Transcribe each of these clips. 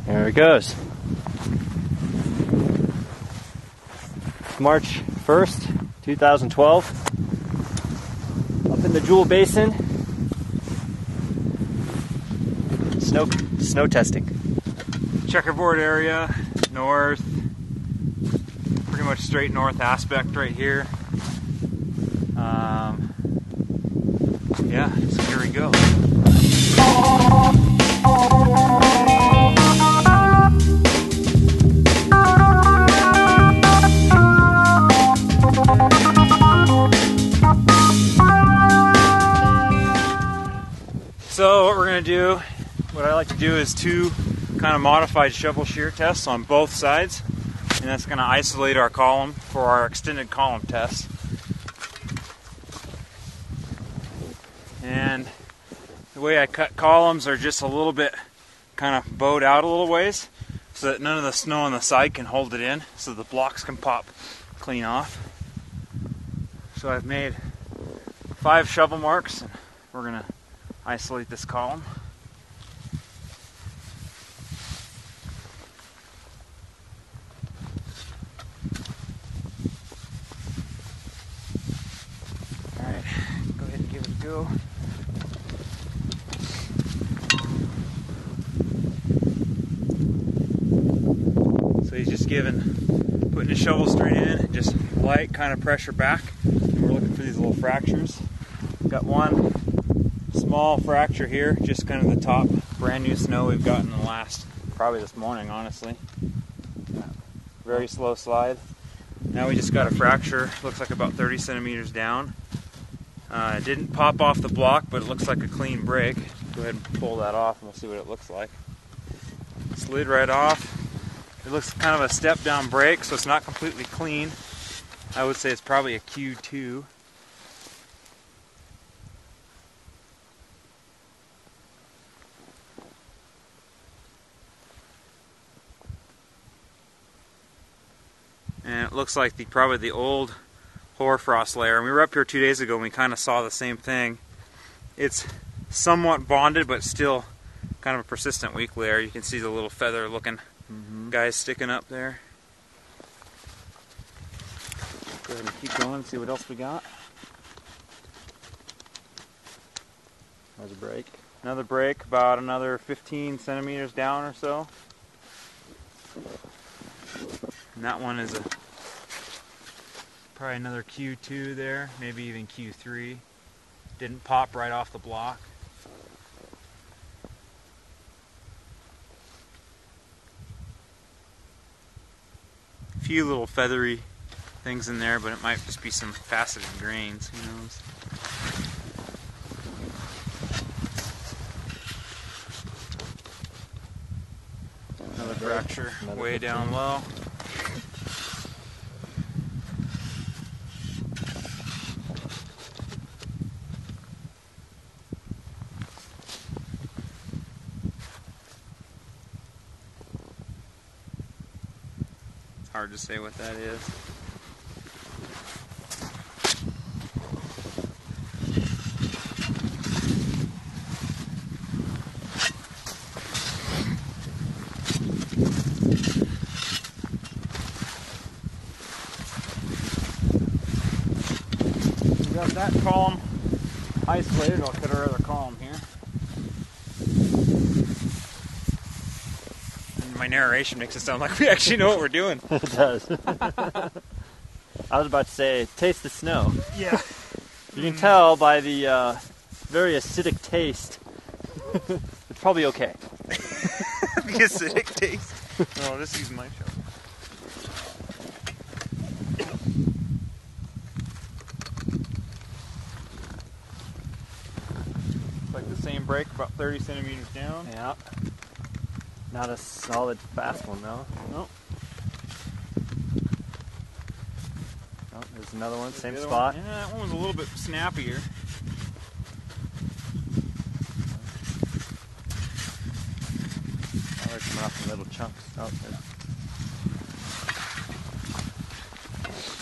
There it goes. March 1st, 2012. Up in the Jewel Basin. Snow testing. Checkerboard area, north. Pretty much straight north aspect right here. Yeah, so here we go. So what we're going to do, what I like to do is two kind of modified shovel shear tests on both sides, and that's going to isolate our column for our extended column test. And the way I cut columns are just a little bit kind of bowed out a little ways so that none of the snow on the side can hold it in, so the blocks can pop clean off. So I've made 5 shovel marks, and we're going to isolate this column. Alright, go ahead and give it a go. So he's just putting the shovel straight in, just light kind of pressure back, and we're looking for these little fractures. Got one small fracture here, just kind of the top, brand new snow we've gotten in the last, probably this morning, honestly. Very slow slide. Now we just got a fracture, looks like about 30 centimeters down. It didn't pop off the block, but it looks like a clean break. Go ahead and pull that off and we'll see what it looks like. Slid right off. It looks kind of a step down break, so it's not completely clean. I would say it's probably a Q2. And it looks like probably the old hoarfrost layer. And we were up here 2 days ago and we kind of saw the same thing. It's somewhat bonded, but still kind of a persistent weak layer. You can see the little feather looking guys sticking up there. Go ahead and keep going and see what else we got. There's a break. Another break, about another 15 centimeters down or so. And that one is probably another Q2 there, maybe even Q3. Didn't pop right off the block. A few little feathery things in there, but it might just be some faceted grains, who knows. Another fracture way down low. It's hard to say what that is. We got that column isolated. I'll cut our other column here. And my narration makes it sound like we actually know what we're doing. It does. I was about to say, taste the snow. Yeah. You can tell by the very acidic taste. It's probably okay. The acidic taste. Oh, I'll just use my shovel. Like the same break, about 30 centimeters down. Yeah. Not a solid, fast one though. Nope. Oh, there's another one, same The other spot. one. Yeah, that one was a little bit snappier. Oh, they're coming off in little chunks. Oh, there.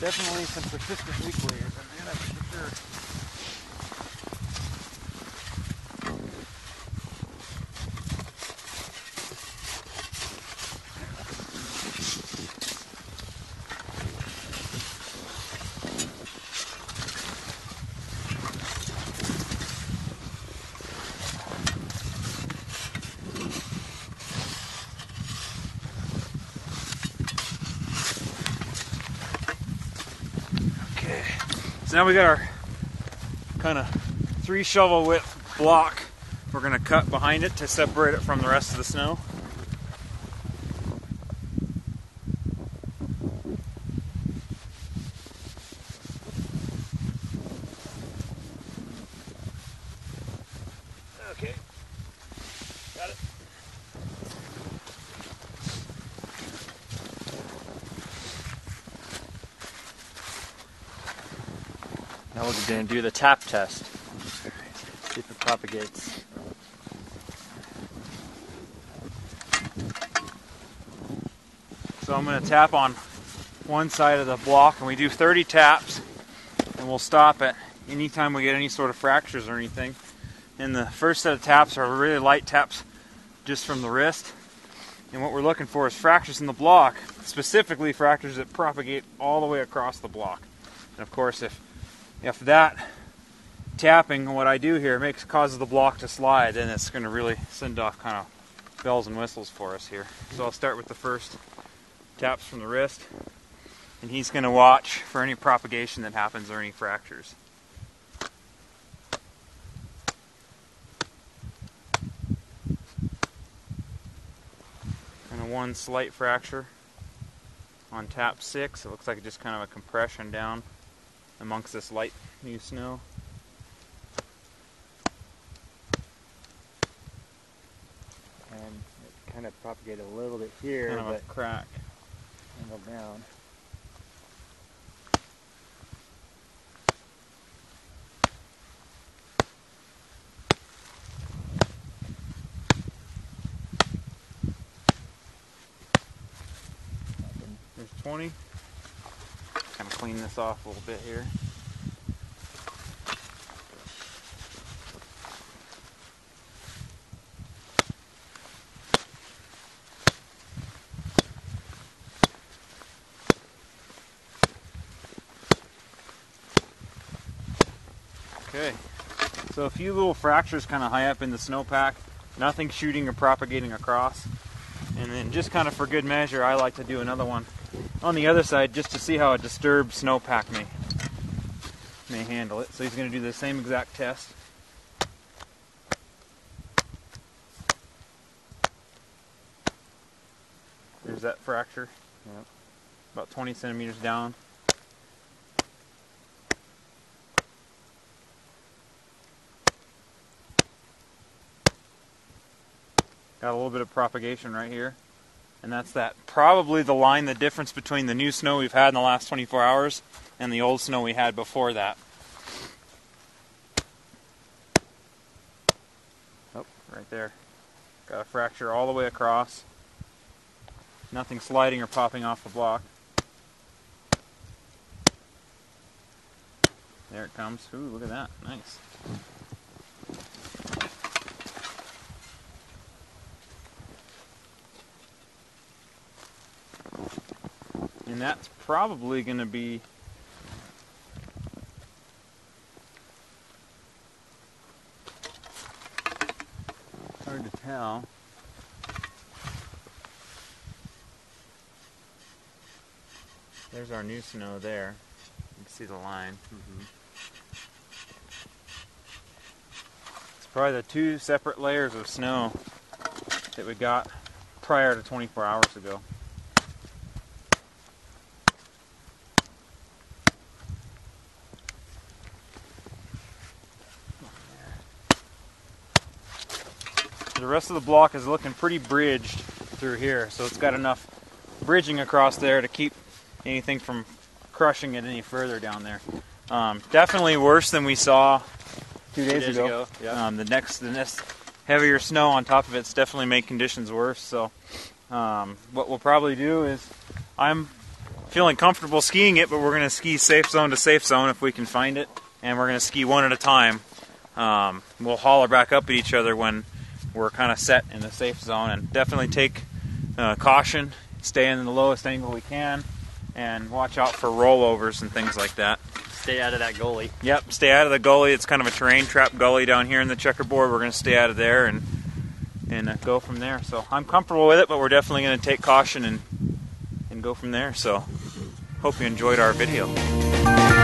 Definitely some persistent weak layers in there, that's for sure. So now we got our kind of 3 shovel width block. We're going to cut behind it to separate it from the rest of the snow. Okay, got it. Now we're going to do the tap test. See if it propagates. So I'm going to tap on one side of the block, and we do 30 taps, and we'll stop it anytime we get any sort of fractures or anything. And the first set of taps are really light taps just from the wrist. And what we're looking for is fractures in the block, specifically fractures that propagate all the way across the block. And of course, if that tapping, what I do here, causes the block to slide, then it's going to really send off kind of bells and whistles for us here. So I'll start with the first taps from the wrist, and he's going to watch for any propagation that happens or any fractures. And one slight fracture on tap 6. It looks like it's just kind of a compression down amongst this light new snow. And it kind of propagated a little bit here, Kind of a crack. angled down. There's 20. Kind of clean this off a little bit here. Okay, so a few little fractures kind of high up in the snowpack, nothing shooting or propagating across. And then just kind of for good measure, I like to do another one on the other side just to see how a disturbed snowpack may handle it. So he's going to do the same exact test. There's that fracture, Yep. about 20 centimeters down. Got a little bit of propagation right here. And that's probably the difference between the new snow we've had in the last 24 hours and the old snow we had before that. Oh, right there. Got a fracture all the way across. Nothing sliding or popping off the block. There it comes. Ooh, look at that. Nice. And that's probably going to be hard to tell. There's our new snow there. You can see the line. It's probably the 2 separate layers of snow that we got prior to 24 hours ago. The rest of the block is looking pretty bridged through here, so it's got enough bridging across there to keep anything from crushing it any further down there. Definitely worse than we saw 2 days ago. Yeah. The next heavier snow on top of it's definitely made conditions worse. So what we'll probably do is, I'm feeling comfortable skiing it, but we're going to ski safe zone to safe zone if we can find it, and we're going to ski one at a time. We'll holler back up at each other when we're kind of set in the safe zone, and definitely take caution, stay in the lowest angle we can, and watch out for rollovers and things like that. Stay out of that gully. Yep, stay out of the gully. It's kind of a terrain trap gully down here in the checkerboard. We're going to stay out of there and go from there. So I'm comfortable with it, but we're definitely going to take caution and go from there. So hope you enjoyed our video.